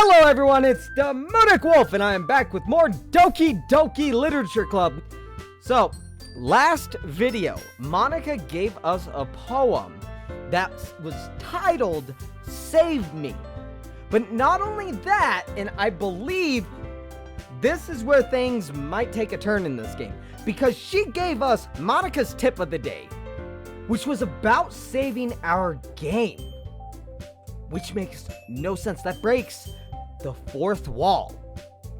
Hello everyone, it's DemoonicWolf, and I am back with more Doki Doki Literature Club. So, last video, Monica gave us a poem that was titled, Save Me. But not only that, and I believe this is where things might take a turn in this game, because she gave us Monica's tip of the day, which was about saving our game. Which makes no sense. That breaks the fourth wall,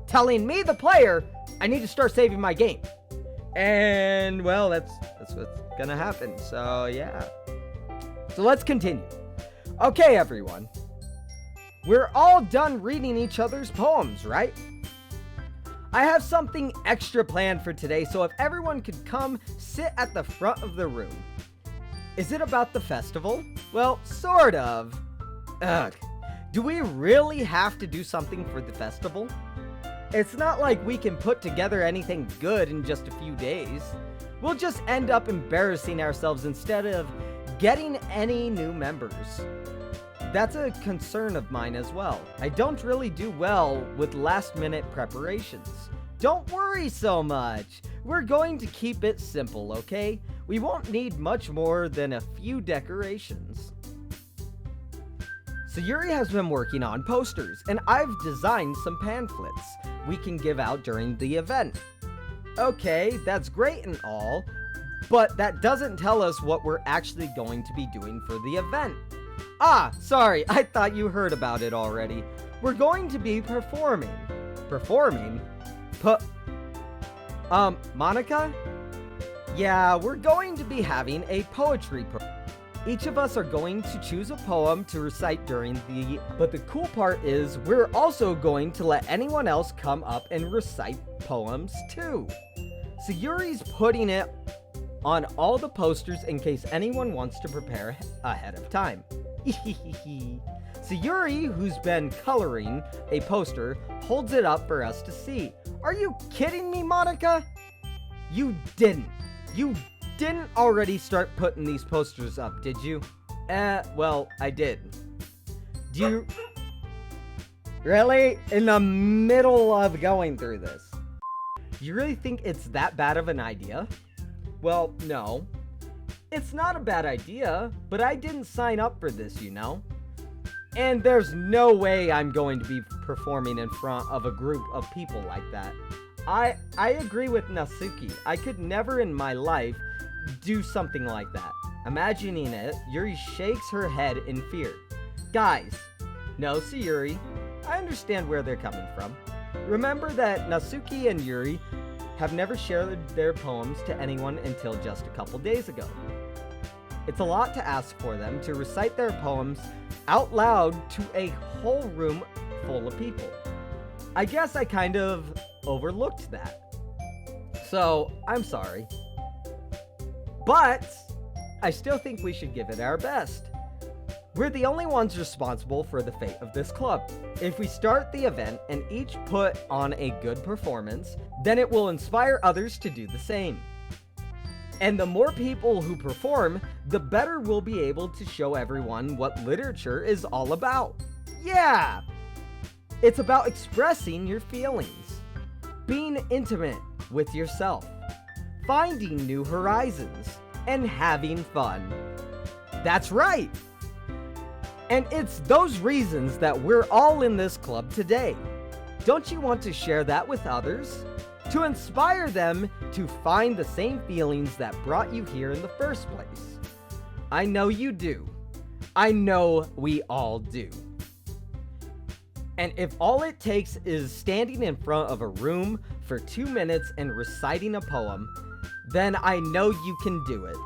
telling me, the player, I need to start saving my game. And well, that's what's gonna happen. So yeah. So let's continue. Okay, everyone. We're all done reading each other's poems, right? I have something extra planned for today, so if everyone could come sit at the front of the room. Is it about the festival? Well, sort of. Ugh. Do we really have to do something for the festival? It's not like we can put together anything good in just a few days. We'll just end up embarrassing ourselves instead of getting any new members. That's a concern of mine as well. I don't really do well with last-minute preparations. Don't worry so much. We're going to keep it simple, okay? We won't need much more than a few decorations. Sayuri has been working on posters, and I've designed some pamphlets we can give out during the event. Okay, that's great and all, but that doesn't tell us what we're actually going to be doing for the event. Ah, sorry, I thought you heard about it already. We're going to be performing. Performing? Monica? Yeah, we're going to be having a poetry performance. Each of us are going to choose a poem to recite but the cool part is we're also going to let anyone else come up and recite poems too. Sayuri's putting it on all the posters in case anyone wants to prepare ahead of time. Sayuri, who's been coloring a poster, holds it up for us to see. Are you kidding me, Monica? You didn't already start putting these posters up, did you? Well, I did. Do you... Really? In the middle of going through this? You really think it's that bad of an idea? Well, no. It's not a bad idea, but I didn't sign up for this, you know? And there's no way I'm going to be performing in front of a group of people like that. I agree with Natsuki. I could never in my life do something like that. Imagining it, Yuri shakes her head in fear. Guys, no, Sayuri, I understand where they're coming from. Remember that Natsuki and Yuri have never shared their poems to anyone until just a couple days ago. It's a lot to ask for them to recite their poems out loud to a whole room full of people. I guess I kind of overlooked that. So, I'm sorry. But I still think we should give it our best. We're the only ones responsible for the fate of this club. If we start the event and each put on a good performance, then it will inspire others to do the same. And the more people who perform, the better we'll be able to show everyone what literature is all about. Yeah! It's about expressing your feelings, being intimate with yourself, finding new horizons, and having fun. That's right! And it's those reasons that we're all in this club today. Don't you want to share that with others? To inspire them to find the same feelings that brought you here in the first place. I know you do. I know we all do. And if all it takes is standing in front of a room for 2 minutes and reciting a poem, then I know you can do it.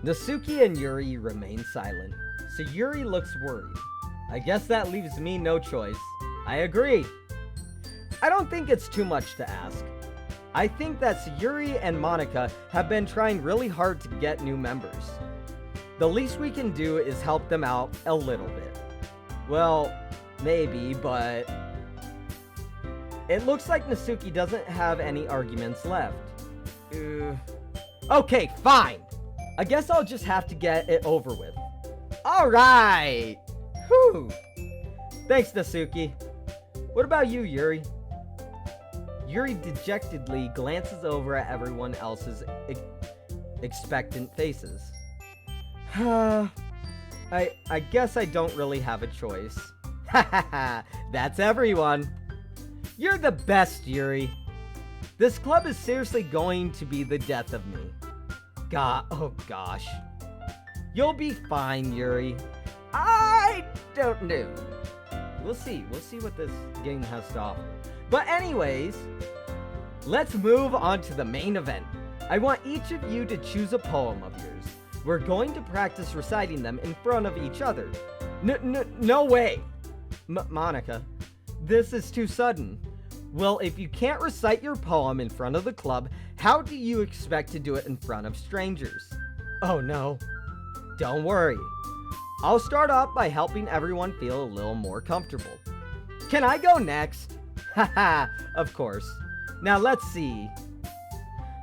Natsuki and Yuri remain silent, so Yuri looks worried. I guess that leaves me no choice. I agree. I don't think it's too much to ask. I think that Sayuri and Monica have been trying really hard to get new members. The least we can do is help them out a little bit. Well, maybe, but it looks like Natsuki doesn't have any arguments left. Okay, fine. I guess I'll just have to get it over with. Alright! Whew. Thanks, Nasuki. What about you, Yuri? Yuri dejectedly glances over at everyone else's expectant faces. I guess I don't really have a choice. Hahaha, that's everyone. You're the best, Yuri. This club is seriously going to be the death of me. Oh gosh. You'll be fine, Yuri. I don't know. We'll see what this game has to offer. But anyways, let's move on to the main event. I want each of you to choose a poem of yours. We're going to practice reciting them in front of each other. No way. Monica, this is too sudden. Well, if you can't recite your poem in front of the club, how do you expect to do it in front of strangers? Oh no. Don't worry. I'll start off by helping everyone feel a little more comfortable. Can I go next? Haha, of course. Now let's see.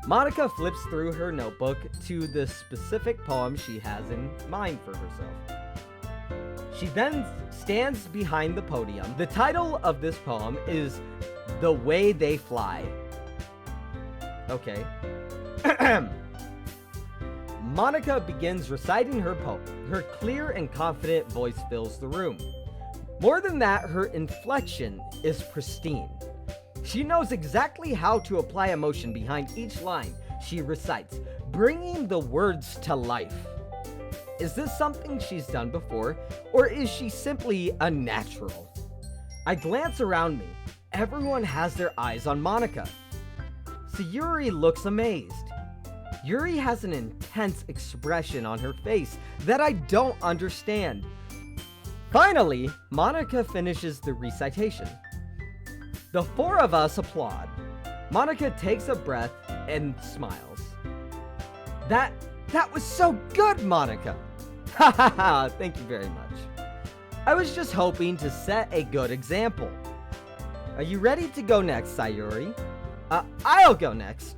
Monica flips through her notebook to the specific poem she has in mind for herself. She then stands behind the podium. The title of this poem is The Way They Fly. Okay. Monica begins reciting her poem. Her clear and confident voice fills the room. More than that, her inflection is pristine. She knows exactly how to apply emotion behind each line she recites, bringing the words to life. Is this something she's done before, or is she simply a natural? I glance around me. Everyone has their eyes on Monica. Sayuri looks amazed. Yuri has an intense expression on her face that I don't understand. Finally, Monica finishes the recitation. The four of us applaud. Monica takes a breath and smiles. That was so good, Monica! Ha ha ha, thank you very much. I was just hoping to set a good example. Are you ready to go next, Sayuri? I'll go next.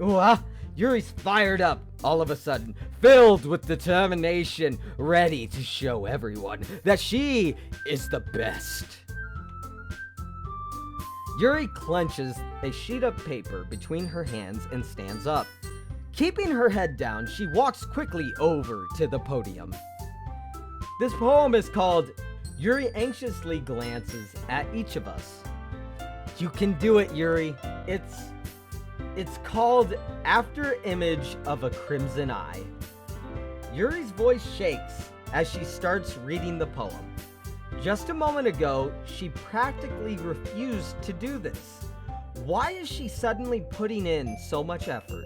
Ooh, Yuri's fired up all of a sudden, filled with determination, ready to show everyone that she is the best. Yuri clenches a sheet of paper between her hands and stands up. Keeping her head down, she walks quickly over to the podium. This poem is called Yuri Anxiously Glances at Each of Us. You can do it, Yuri. It's called After Image of a Crimson Eye. Yuri's voice shakes as she starts reading the poem. Just a moment ago, she practically refused to do this. Why is she suddenly putting in so much effort?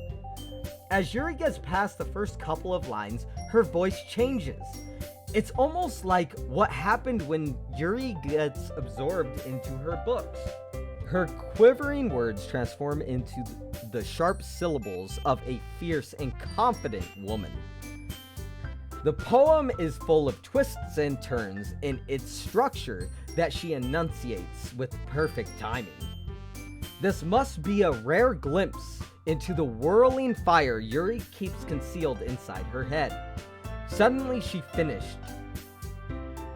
As Yuri gets past the first couple of lines, her voice changes. It's almost like what happened when Yuri gets absorbed into her books. Her quivering words transform into the sharp syllables of a fierce and confident woman. The poem is full of twists and turns in its structure that she enunciates with perfect timing. This must be a rare glimpse into the whirling fire Yuri keeps concealed inside her head. Suddenly she finished.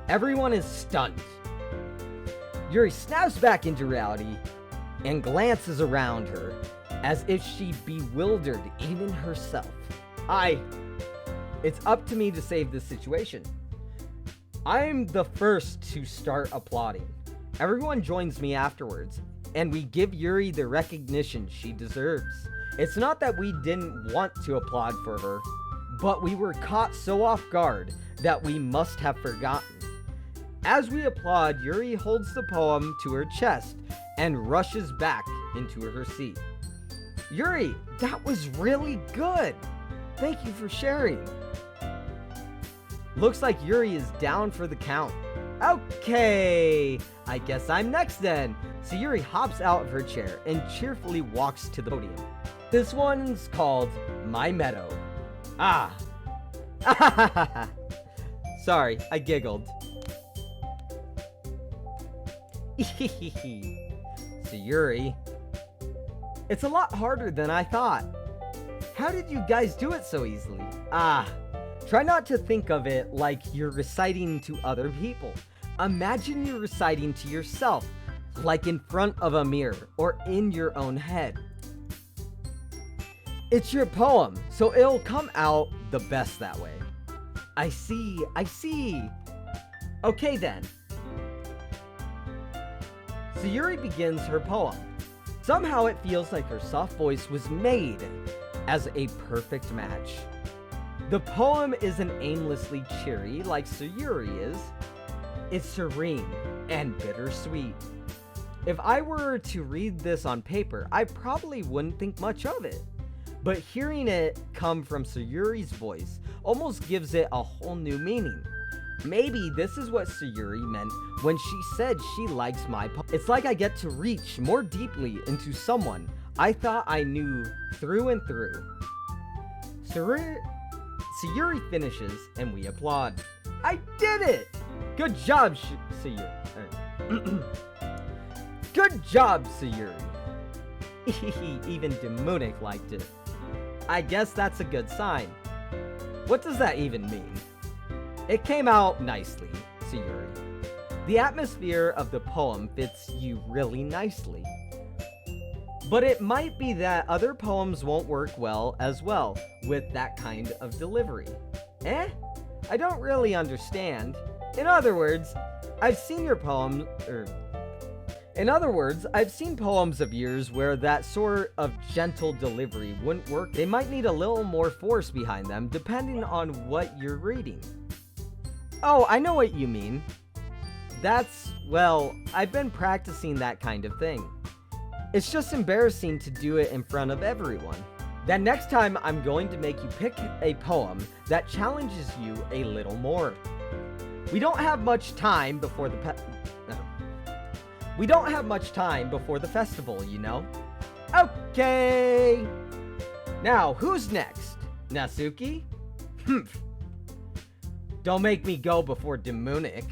Everyone is stunned. Yuri snaps back into reality and glances around her as if she bewildered even herself. It's up to me to save this situation. I'm the first to start applauding. Everyone joins me afterwards, and we give Yuri the recognition she deserves. It's not that we didn't want to applaud for her, but we were caught so off guard that we must have forgotten. As we applaud, Yuri holds the poem to her chest and rushes back into her seat. Yuri, that was really good. Thank you for sharing. Looks like Yuri is down for the count. Okay, I guess I'm next then. So Yuri hops out of her chair and cheerfully walks to the podium. This one's called My Meadow. Sorry, I giggled. So Yuri, it's a lot harder than I thought. How did you guys do it so easily? Try not to think of it like you're reciting to other people. Imagine you're reciting to yourself, like in front of a mirror or in your own head. It's your poem, so it'll come out the best that way. I see. Okay then. Sayuri begins her poem. Somehow it feels like her soft voice was made as a perfect match. The poem isn't aimlessly cheery like Sayuri is. It's serene and bittersweet. If I were to read this on paper, I probably wouldn't think much of it. But hearing it come from Sayuri's voice almost gives it a whole new meaning. Maybe this is what Sayuri meant when she said she likes my poem. It's like I get to reach more deeply into someone I thought I knew through and through. Sayuri finishes and we applaud. I did it! Good job, Sayuri. Good job, Sayuri. Even Demonic liked it. I guess that's a good sign. What does that even mean? It came out nicely, Sayuri. The atmosphere of the poem fits you really nicely. But it might be that other poems won't work well as well with that kind of delivery. I don't really understand. In other words, I've seen poems of yours where that sort of gentle delivery wouldn't work. They might need a little more force behind them depending on what you're reading. Oh, I know what you mean. I've been practicing that kind of thing. It's just embarrassing to do it in front of everyone. Then next time I'm going to make you pick a poem that challenges you a little more. We don't have much time before the festival, you know? Okay! Now, who's next? Natsuki? Don't make me go before Demonic.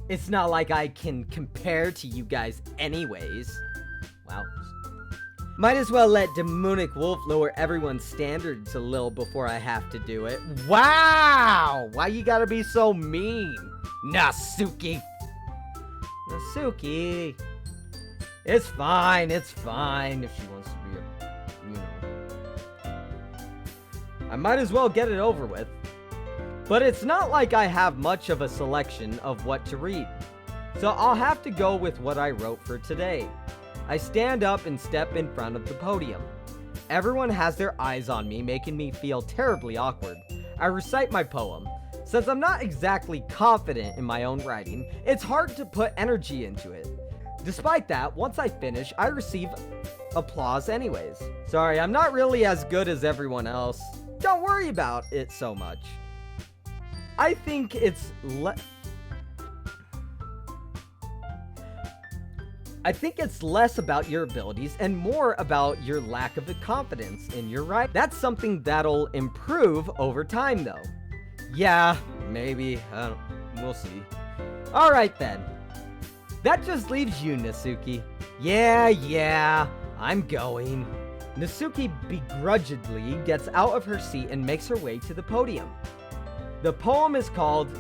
It's not like I can compare to you guys anyways. Wow. Might as well let DemoonicWolf lower everyone's standards a little before I have to do it. Wow! Why you gotta be so mean? Natsuki! It's fine if she wants to be I might as well get it over with. But it's not like I have much of a selection of what to read. So I'll have to go with what I wrote for today. I stand up and step in front of the podium. Everyone has their eyes on me, making me feel terribly awkward. I recite my poem. Since I'm not exactly confident in my own writing, it's hard to put energy into it. Despite that, once I finish, I receive applause anyways. Sorry, I'm not really as good as everyone else. Don't worry about it so much. I think it's less about your abilities and more about your lack of the confidence in your writing. That's something that'll improve over time though. Yeah, maybe. We'll see. Alright then. That just leaves you, Natsuki. Yeah, I'm going. Natsuki begrudgingly gets out of her seat and makes her way to the podium. The poem is called...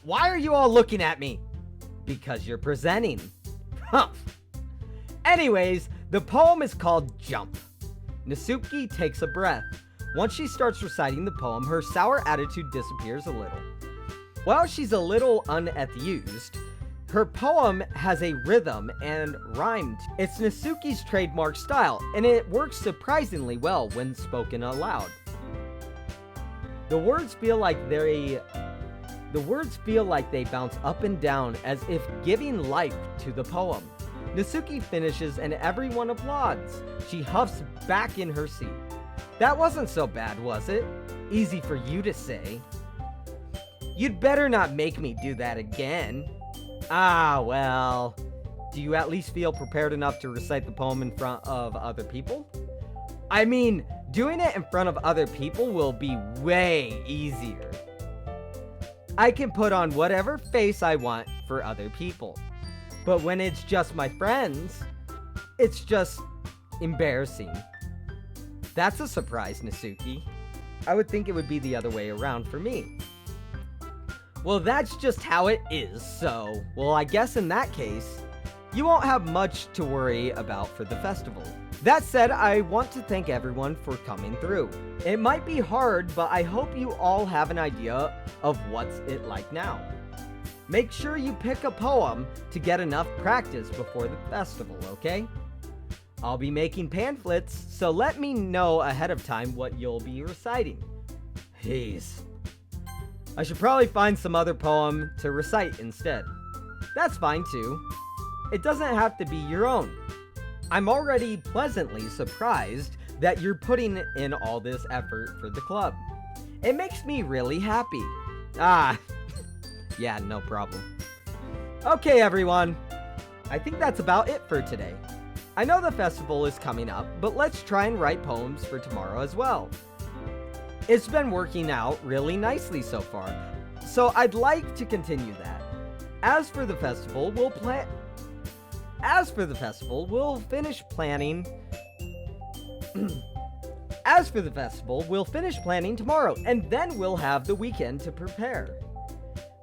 Why are you all looking at me? Because you're presenting. Huh. Anyways, the poem is called Jump. Natsuki takes a breath. Once she starts reciting the poem, her sour attitude disappears a little. While she's a little unenthused, her poem has a rhythm and rhyme. It's Natsuki's trademark style, and it works surprisingly well when spoken aloud. The words feel like they bounce up and down as if giving life to the poem. Natsuki finishes and everyone applauds. She huffs back in her seat. That wasn't so bad, was it? Easy for you to say. You'd better not make me do that again. Ah, well. Do you at least feel prepared enough to recite the poem in front of other people? I mean, doing it in front of other people will be way easier. I can put on whatever face I want for other people. But when it's just my friends, it's just embarrassing. That's a surprise, Natsuki. I would think it would be the other way around for me. Well, that's just how it is, so, well, I guess in that case, you won't have much to worry about for the festival. That said, I want to thank everyone for coming through. It might be hard, but I hope you all have an idea of what's it like now. Make sure you pick a poem to get enough practice before the festival, okay? I'll be making pamphlets, so let me know ahead of time what you'll be reciting. Jeez. I should probably find some other poem to recite instead. That's fine too. It doesn't have to be your own. I'm already pleasantly surprised that you're putting in all this effort for the club. It makes me really happy. Yeah, no problem. Okay, everyone. I think that's about it for today. I know the festival is coming up, but let's try and write poems for tomorrow as well. It's been working out really nicely so far, so I'd like to continue that. As for the festival, we'll finish planning tomorrow, and then we'll have the weekend to prepare.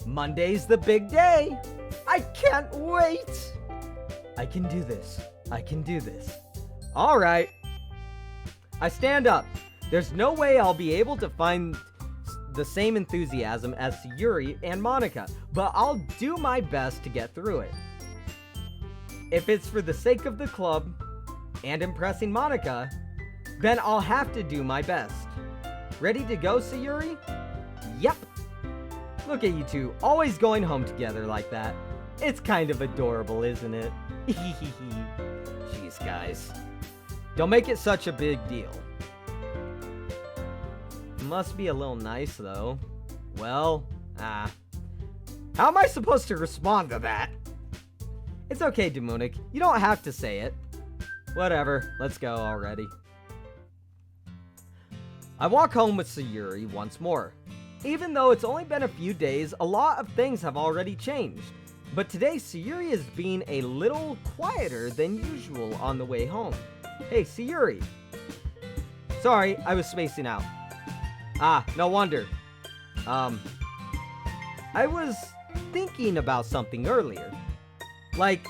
Monday's the big day. I can't wait. I can do this. All right. I stand up. There's no way I'll be able to find the same enthusiasm as Sayuri and Monica, but I'll do my best to get through it. If it's for the sake of the club and impressing Monica, then I'll have to do my best. Ready to go, Sayuri? Yep. Look at you two, always going home together like that. It's kind of adorable, isn't it? Jeez, guys. Don't make it such a big deal. Must be a little nice, though. Well, how am I supposed to respond to that? It's okay, Demonic. You don't have to say it. Whatever, let's go already. I walk home with Sayuri once more. Even though it's only been a few days, a lot of things have already changed. But today, Sayuri is being a little quieter than usual on the way home. Hey, Sayuri. Sorry, I was spacing out. No wonder. I was thinking about something earlier. Like,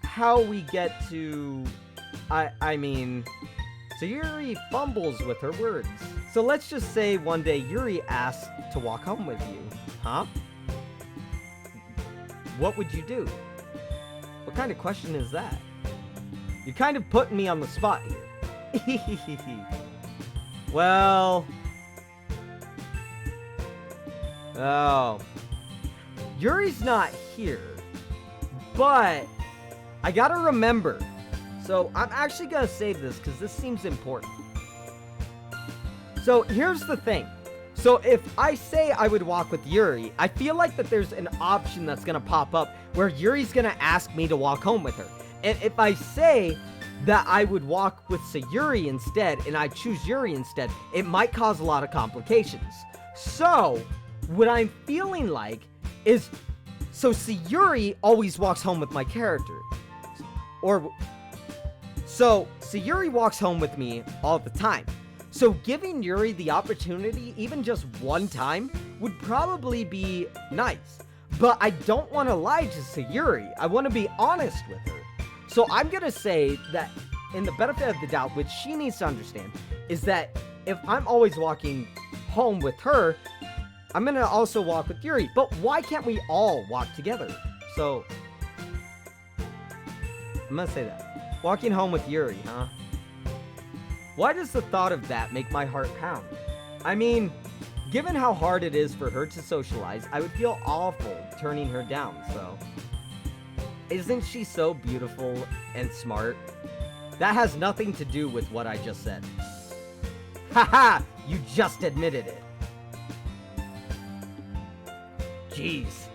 how we get to... I mean... So Yuri fumbles with her words. So let's just say one day Yuri asks to walk home with you. Huh? What would you do? What kind of question is that? You're kind of putting me on the spot here. Well... Oh. Yuri's not here. But I gotta remember. So I'm actually gonna save this because this seems important. So here's the thing. So if I say I would walk with Yuri, I feel like that there's an option that's gonna pop up where Yuri's gonna ask me to walk home with her. And if I say that I would walk with Sayuri instead and I choose Yuri instead, it might cause a lot of complications. So what I'm feeling like is, so Sayuri always walks home with my character. So Sayuri walks home with me all the time. So giving Yuri the opportunity, even just one time, would probably be nice. But I don't want to lie to Sayuri. I want to be honest with her. So I'm going to say that, in the benefit of the doubt, which she needs to understand, is that if I'm always walking home with her, I'm going to also walk with Yuri. But why can't we all walk together? So, I'm going to say that. Walking home with Yuri, huh? Why does the thought of that make my heart pound? I mean, given how hard it is for her to socialize, I would feel awful turning her down, so. Isn't she so beautiful and smart? That has nothing to do with what I just said. Haha! You just admitted it. Jeez.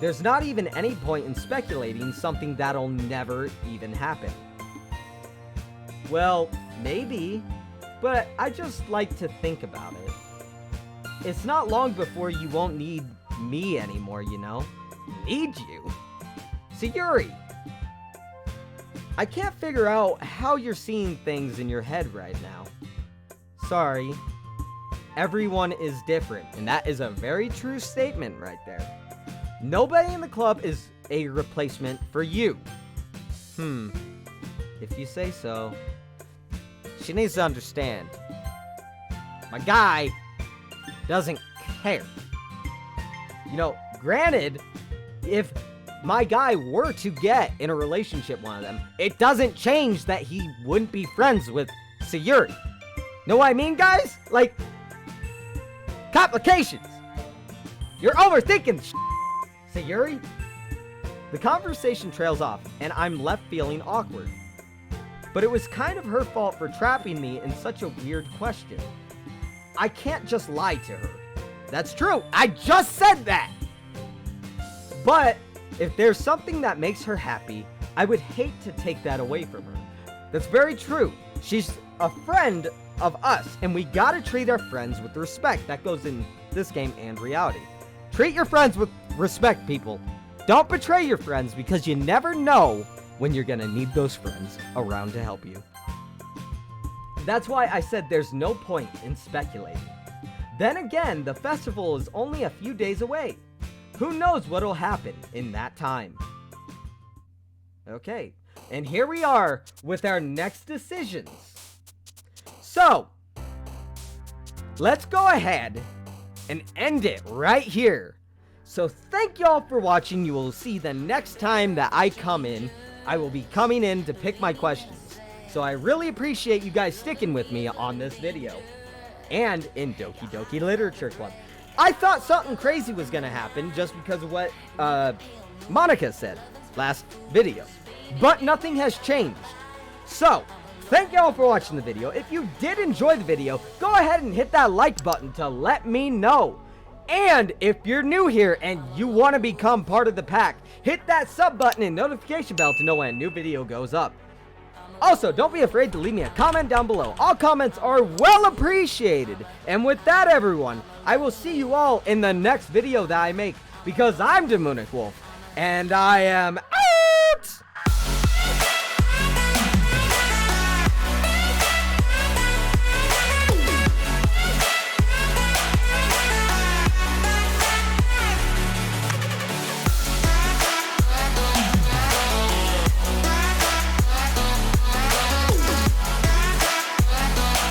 There's not even any point in speculating something that'll never even happen. Well, maybe, but I just like to think about it. It's not long before you won't need me anymore, you know? Need you? Sayuri! I can't figure out how you're seeing things in your head right now. Sorry. everyone is different. And that is a very true statement right there. Nobody in the club is a replacement for you. If you say so. She needs to understand. My guy doesn't care. You know, granted, if my guy were to get in a relationship with one of them, it doesn't change that he wouldn't be friends with Sayuri. Know what I mean, guys? Like, complications. You're overthinking this Sayuri. The conversation trails off, and I'm left feeling awkward. But it was kind of her fault for trapping me in such a weird question. I can't just lie to her. That's true. I just said that. But if there's something that makes her happy, I would hate to take that away from her. That's very true. She's a friend of us, and we gotta treat our friends with respect. That goes in this game and reality. Treat your friends with respect, people. Don't betray your friends, because you never know when you're gonna need those friends around to help you. That's why I said there's no point in speculating. Then again, the festival is only a few days away. Who knows what'll happen in that time? Okay, and here we are with our next decisions. So, let's go ahead and end it right here. So thank y'all for watching. You will see the next time that I come in, I will be coming in to pick my questions. So I really appreciate you guys sticking with me on this video. And in Doki Doki Literature Club. I thought something crazy was going to happen just because of what Monica said last video. But nothing has changed. So, thank y'all for watching the video. If you did enjoy the video, go ahead and hit that like button to let me know. And if you're new here and you want to become part of the pack, hit that sub button and notification bell to know when a new video goes up. Also, don't be afraid to leave me a comment down below. All comments are well appreciated. And with that, everyone, I will see you all in the next video that I make, because I'm DemoonicWolf, and I am out!